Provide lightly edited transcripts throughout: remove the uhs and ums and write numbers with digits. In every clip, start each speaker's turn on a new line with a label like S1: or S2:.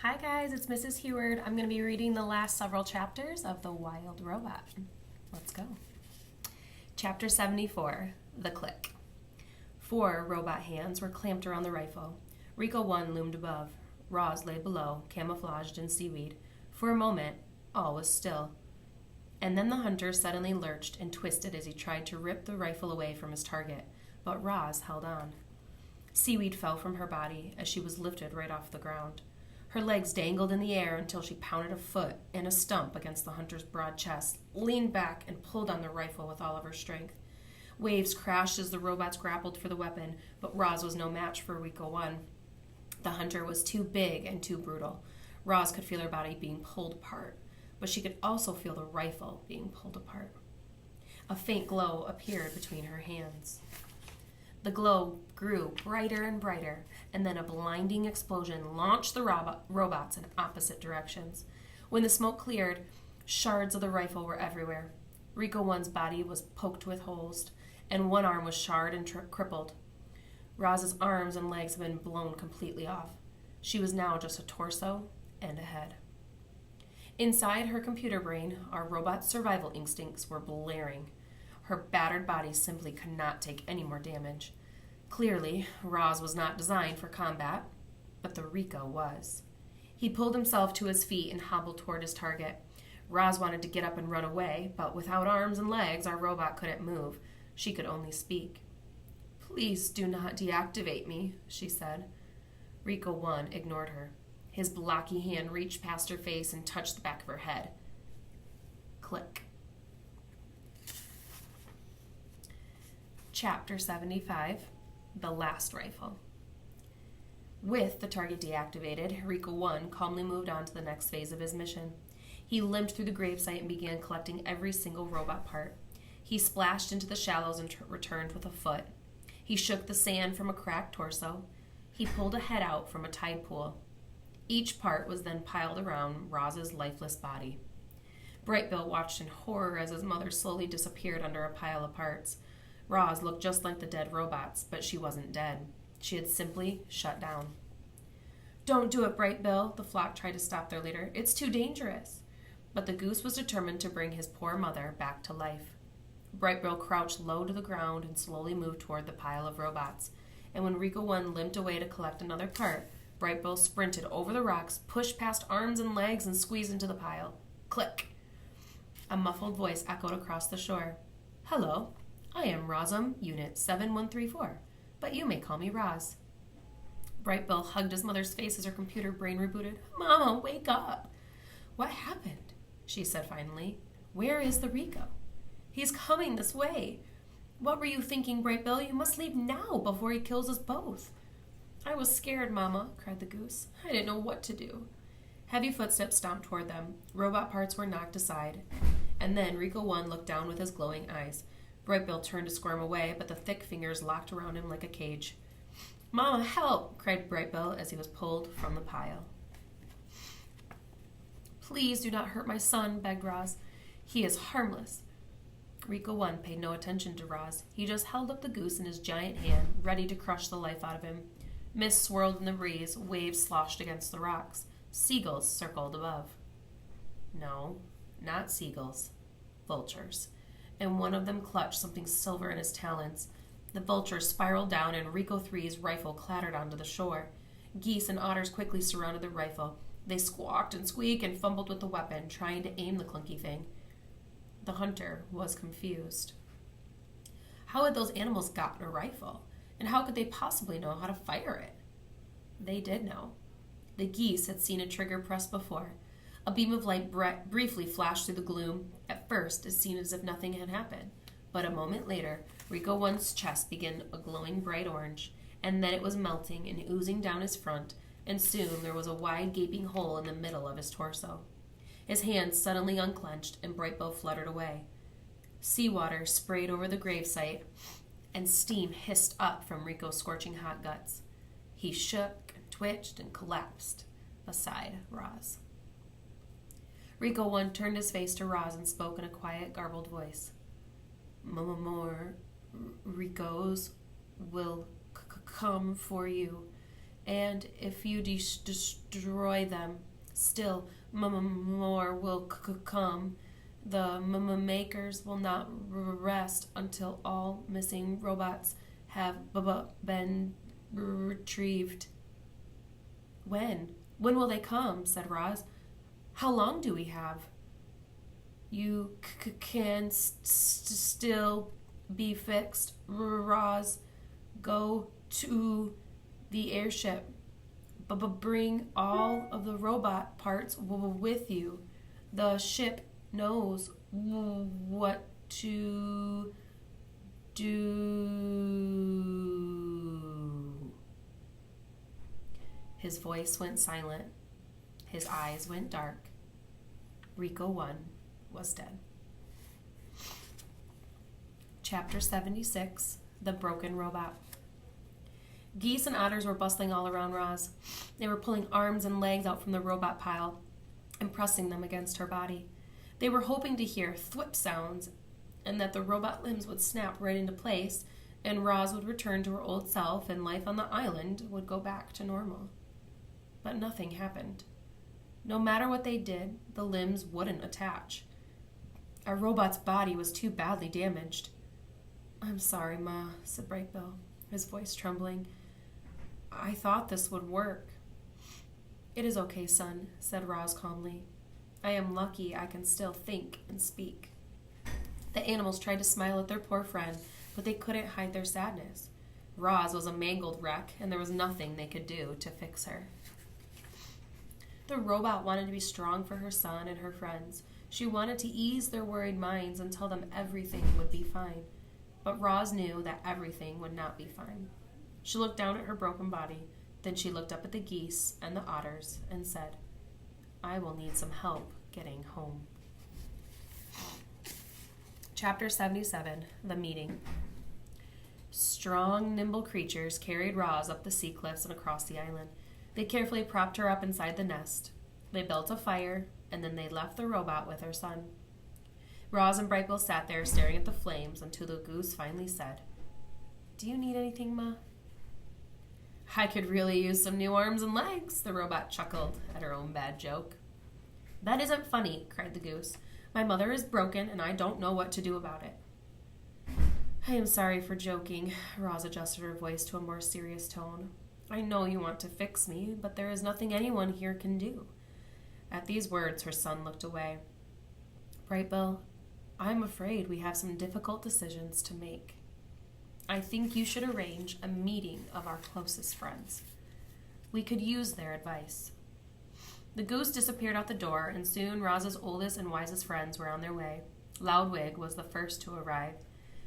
S1: Hi guys, it's Mrs. Heward. I'm going to be reading the last several chapters of The Wild Robot. Let's go. Chapter 74, The Click. 4 robot hands were clamped around the rifle. Rico 1 loomed above. Roz lay below, camouflaged in seaweed. For a moment, all was still. And then the hunter suddenly lurched and twisted as he tried to rip the rifle away from his target, but Roz held on. Seaweed fell from her body as she was lifted right off the ground. Her legs dangled in the air until she pounded a foot and a stump against the hunter's broad chest, leaned back, and pulled on the rifle with all of her strength. Waves crashed as the robots grappled for the weapon, but Roz was no match for Rico 1. The hunter was too big and too brutal. Roz could feel her body being pulled apart, but she could also feel the rifle being pulled apart. A faint glow appeared between her hands. The glow grew brighter and brighter, and then a blinding explosion launched the robots in opposite directions. When the smoke cleared, shards of the rifle were everywhere. Rico 1's body was poked with holes, and one arm was charred and crippled. Roz's arms and legs had been blown completely off. She was now just a torso and a head. Inside her computer brain, our robot's survival instincts were blaring. Her battered body simply could not take any more damage. Clearly, Roz was not designed for combat, but the Rico was. He pulled himself to his feet and hobbled toward his target. Roz wanted to get up and run away, but without arms and legs, our robot couldn't move. She could only speak. "Please do not deactivate me," she said. Rico 1 ignored her. His blocky hand reached past her face and touched the back of her head. Click. Chapter 75, The Last Rifle. With the target deactivated, Rico 1 calmly moved on to the next phase of his mission. He limped through the gravesite and began collecting every single robot part. He splashed into the shallows and returned with a foot. He shook the sand from a cracked torso. He pulled a head out from a tide pool. Each part was then piled around Roz's lifeless body. Brightbill watched in horror as his mother slowly disappeared under a pile of parts. Roz looked just like the dead robots, but she wasn't dead. She had simply shut down. "Don't do it, Brightbill," the flock tried to stop their leader. "It's too dangerous." But the goose was determined to bring his poor mother back to life. Brightbill crouched low to the ground and slowly moved toward the pile of robots. And when Rico 1 limped away to collect another part, Brightbill sprinted over the rocks, pushed past arms and legs, and squeezed into the pile. Click! A muffled voice echoed across the shore. "Hello. I am Rozum, Unit 7134, but you may call me Roz." Brightbill hugged his mother's face as her computer brain rebooted. "Mama, wake up." "What happened?" she said finally. "Where is the Rico?" "He's coming this way." "What were you thinking, Brightbill? You must leave now before he kills us both." "I was scared, Mama," cried the goose. "I didn't know what to do." Heavy footsteps stomped toward them. Robot parts were knocked aside. And then Rico 1 looked down with his glowing eyes. Brightbill turned to squirm away, but the thick fingers locked around him like a cage. "Mama, help!" cried Brightbill as he was pulled from the pile. "Please do not hurt my son," begged Roz. "He is harmless." Rico 1 paid no attention to Roz. He just held up the goose in his giant hand, ready to crush the life out of him. Mist swirled in the breeze, waves sloshed against the rocks. Seagulls circled above. No, not seagulls. Vultures. And one of them clutched something silver in his talons. The vulture spiraled down, and Rico 3's rifle clattered onto the shore. Geese and otters quickly surrounded the rifle. They squawked and squeaked and fumbled with the weapon, trying to aim the clunky thing. The hunter was confused. How had those animals gotten a rifle? And how could they possibly know how to fire it? They did know. The geese had seen a trigger press before. A beam of light briefly flashed through the gloom. At first, it seemed as if nothing had happened. But a moment later, Rico 1's chest began a glowing bright orange, and then it was melting and oozing down his front, and soon there was a wide gaping hole in the middle of his torso. His hands suddenly unclenched, and Brightbill fluttered away. Seawater sprayed over the gravesite, and steam hissed up from Rico's scorching hot guts. He shook and twitched and collapsed beside Roz. Rico 1 turned his face to Roz and spoke in a quiet, garbled voice. "More Ricos will come for you, And if you destroy them, still more will come. The makers will not rest until all missing robots have been retrieved. When? When will they come? Said Roz. How long do we have? You can still be fixed, Roz. Go to the airship, but bring all of the robot parts with you. The ship knows what to do. His voice went silent. His eyes went dark. Rico 1 was dead. Chapter 76, The Broken Robot. Geese and otters were bustling all around Roz. They were pulling arms and legs out from the robot pile and pressing them against her body. They were hoping to hear thwip sounds and that the robot limbs would snap right into place and Roz would return to her old self and life on the island would go back to normal. But nothing happened. No matter what they did, the limbs wouldn't attach. Our robot's body was too badly damaged. I'm sorry, Ma, said Brightbill, his voice trembling. I thought this would work. It is okay, son, said Roz calmly. I am lucky I can still think and speak. The animals tried to smile at their poor friend, but they couldn't hide their sadness. Roz was a mangled wreck, and there was nothing they could do to fix her. The robot wanted to be strong for her son and her friends. She wanted to ease their worried minds and tell them everything would be fine. But Roz knew that everything would not be fine. She looked down at her broken body, then she looked up at the geese and the otters and said, I will need some help getting home. Chapter 77, The Meeting. Strong, nimble creatures carried Roz up the sea cliffs and across the island. They carefully propped her up inside the nest. They built a fire, and then they left the robot with her son. Roz and Brightbill sat there staring at the flames until the goose finally said, Do you need anything, Ma? I could really use some new arms and legs, the robot chuckled at her own bad joke. That isn't funny, cried the goose. My mother is broken, and I don't know what to do about it. I am sorry for joking, Roz adjusted her voice to a more serious tone. I know you want to fix me, but there is nothing anyone here can do. At these words, her son looked away. Brightbill, I'm afraid we have some difficult decisions to make. I think you should arrange a meeting of our closest friends. We could use their advice. The goose disappeared out the door, and soon Roz's oldest and wisest friends were on their way. Loudwig was the first to arrive.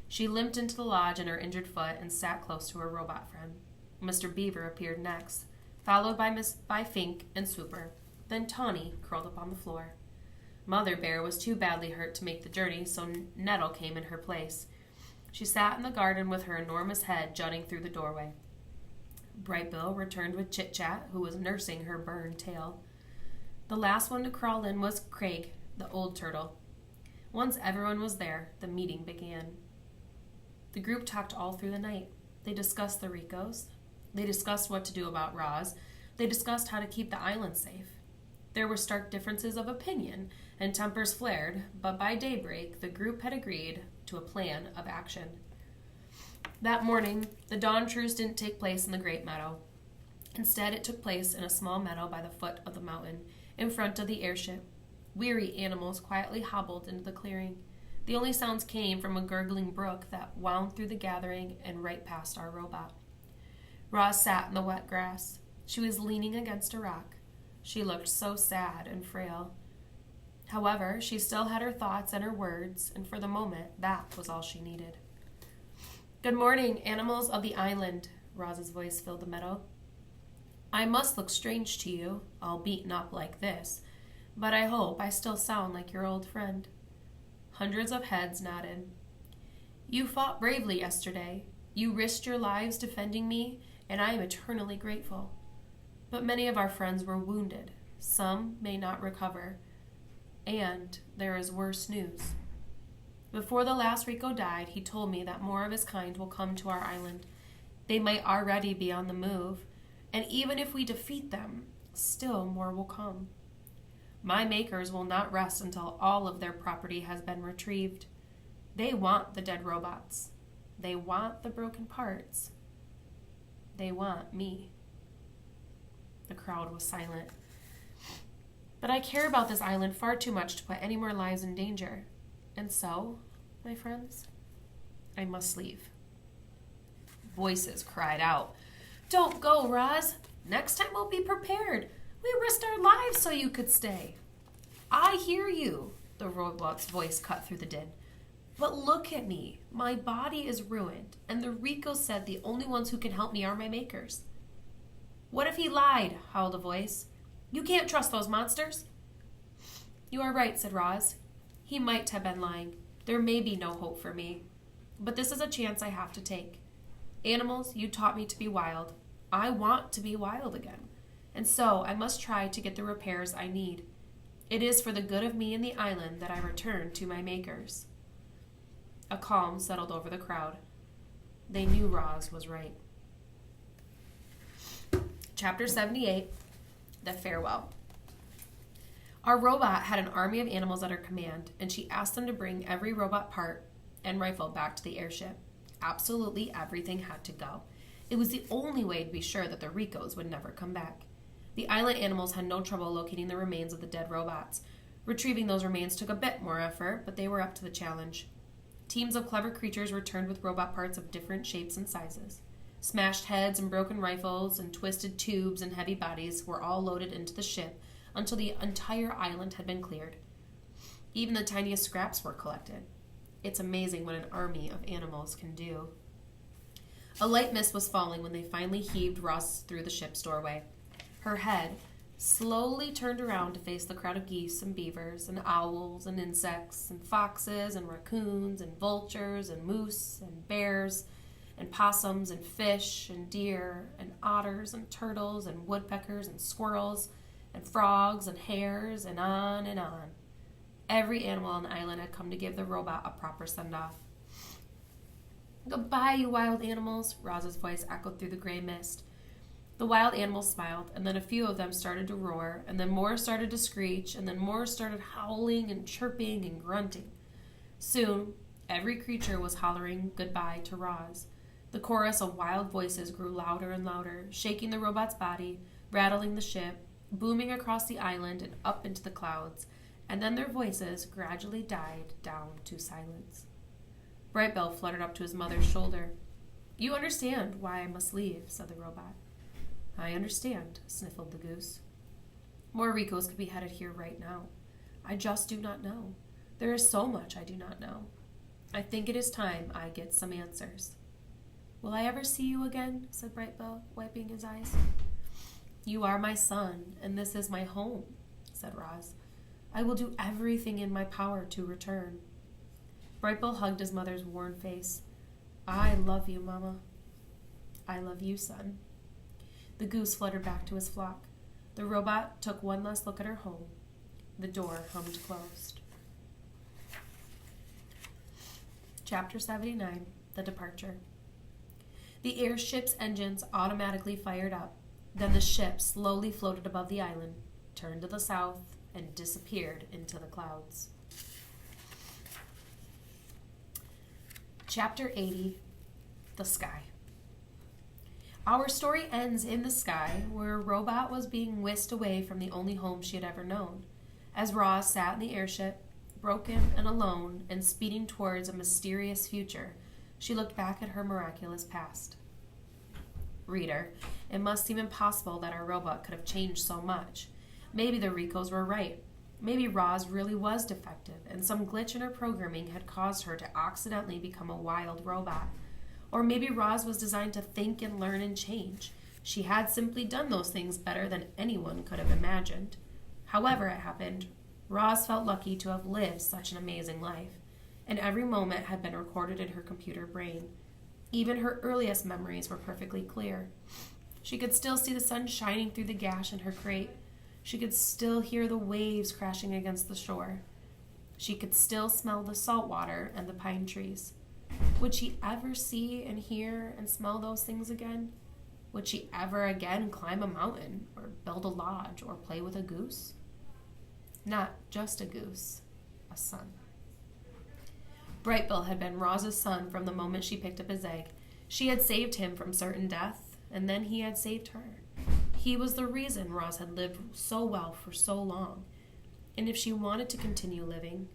S1: She limped into the lodge on her injured foot and sat close to her robot friend. Mr. Beaver appeared next, followed by Fink and Swooper. Then Tawny curled up on the floor. Mother Bear was too badly hurt to make the journey, so Nettle came in her place. She sat in the garden with her enormous head jutting through the doorway. Brightbill returned with Chit-Chat, who was nursing her burned tail. The last one to crawl in was Craig, the old turtle. Once everyone was there, the meeting began. The group talked all through the night. They discussed the Ricos. They discussed what to do about Roz. They discussed how to keep the island safe. There were stark differences of opinion, and tempers flared, but by daybreak, the group had agreed to a plan of action. That morning, the dawn truce didn't take place in the Great Meadow. Instead, it took place in a small meadow by the foot of the mountain, in front of the airship. Weary animals quietly hobbled into the clearing. The only sounds came from a gurgling brook that wound through the gathering and right past our robot. Roz sat in the wet grass. She was leaning against a rock. She looked so sad and frail. However, she still had her thoughts and her words, and for the moment, that was all she needed. Good morning, animals of the island, Roz's voice filled the meadow. I must look strange to you, all beaten up like this, but I hope I still sound like your old friend. Hundreds of heads nodded. You fought bravely yesterday. You risked your lives defending me, and I am eternally grateful. But many of our friends were wounded. Some may not recover. And there is worse news. Before the last Rico died, he told me that more of his kind will come to our island. They might already be on the move, And even if we defeat them, still more will come. My makers will not rest until all of their property has been retrieved. They want the dead robots. They want the broken parts. They want me. The crowd was silent. But I care about this island far too much to put any more lives in danger. And so, my friends, I must leave. Voices cried out, "Don't go, Roz. Next time we'll be prepared. We risked our lives so you could stay." "I hear you," the robot's voice cut through the din. "But look at me. My body is ruined, and the Rico said the only ones who can help me are my makers." "What if he lied?" howled a voice. "You can't trust those monsters." "You are right," said Roz. "He might have been lying. There may be no hope for me. But this is a chance I have to take. Animals, you taught me to be wild. I want to be wild again. And so I must try to get the repairs I need. It is for the good of me and the island that I return to my makers." A calm settled over the crowd. They knew Roz was right. Chapter 78, The Farewell. Our robot had an army of animals at her command, and she asked them to bring every robot part and rifle back to the airship. Absolutely everything had to go. It was the only way to be sure that the Ricos would never come back. The island animals had no trouble locating the remains of the dead robots. Retrieving those remains took a bit more effort, but they were up to the challenge. Teams of clever creatures returned with robot parts of different shapes and sizes. Smashed heads and broken rifles and twisted tubes and heavy bodies were all loaded into the ship until the entire island had been cleared. Even the tiniest scraps were collected. It's amazing what an army of animals can do. A light mist was falling when they finally heaved Roz through the ship's doorway. Her head slowly turned around to face the crowd of geese and beavers and owls and insects and foxes and raccoons and vultures and moose and bears and possums and fish and deer and otters and turtles and woodpeckers and squirrels and frogs and hares and on and on. Every animal on the island had come to give the robot a proper send-off. "Goodbye, you wild animals," Roz's voice echoed through the gray mist. The wild animals smiled, and then a few of them started to roar, and then more started to screech, and then more started howling and chirping and grunting. Soon, every creature was hollering goodbye to Roz. The chorus of wild voices grew louder and louder, shaking the robot's body, rattling the ship, booming across the island and up into the clouds, and then their voices gradually died down to silence. Brightbill fluttered up to his mother's shoulder. "You understand why I must leave," said the robot. "I understand," sniffled the goose. "More Ricos could be headed here right now. I just do not know. There is so much I do not know. I think it is time I get some answers." "Will I ever see you again?" said Brightbill, wiping his eyes. "You are my son, and this is my home," said Roz. "I will do everything in my power to return." Brightbill hugged his mother's worn face. "I love you, Mama." "I love you, son." The goose fluttered back to his flock. The robot took one last look at her home. The door hummed closed. Chapter 79, The Departure. The airship's engines automatically fired up. Then the ship slowly floated above the island, turned to the south, and disappeared into the clouds. Chapter 80, The Sky. Our story ends in the sky, where a robot was being whisked away from the only home she had ever known. As Roz sat in the airship, broken and alone, and speeding towards a mysterious future, she looked back at her miraculous past. Reader, it must seem impossible that our robot could have changed so much. Maybe the Ricos were right. Maybe Roz really was defective, and some glitch in her programming had caused her to accidentally become a wild robot. Or maybe Roz was designed to think and learn and change. She had simply done those things better than anyone could have imagined. However it happened, Roz felt lucky to have lived such an amazing life, and every moment had been recorded in her computer brain. Even her earliest memories were perfectly clear. She could still see the sun shining through the gash in her crate. She could still hear the waves crashing against the shore. She could still smell the salt water and the pine trees. Would she ever see and hear and smell those things again? Would she ever again climb a mountain or build a lodge or play with a goose? Not just a goose, a son. Brightbill had been Roz's son from the moment she picked up his egg. She had saved him from certain death, and then he had saved her. He was the reason Roz had lived so well for so long. And if she wanted to continue living,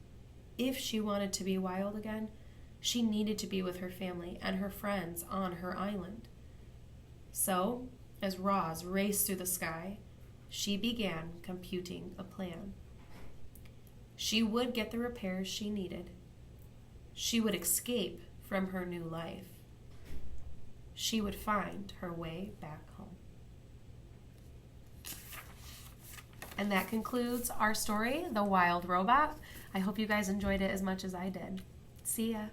S1: if she wanted to be wild again, she needed to be with her family and her friends on her island. So, as Roz raced through the sky, she began computing a plan. She would get the repairs she needed. She would escape from her new life. She would find her way back home. And that concludes our story, The Wild Robot. I hope you guys enjoyed it as much as I did. See ya.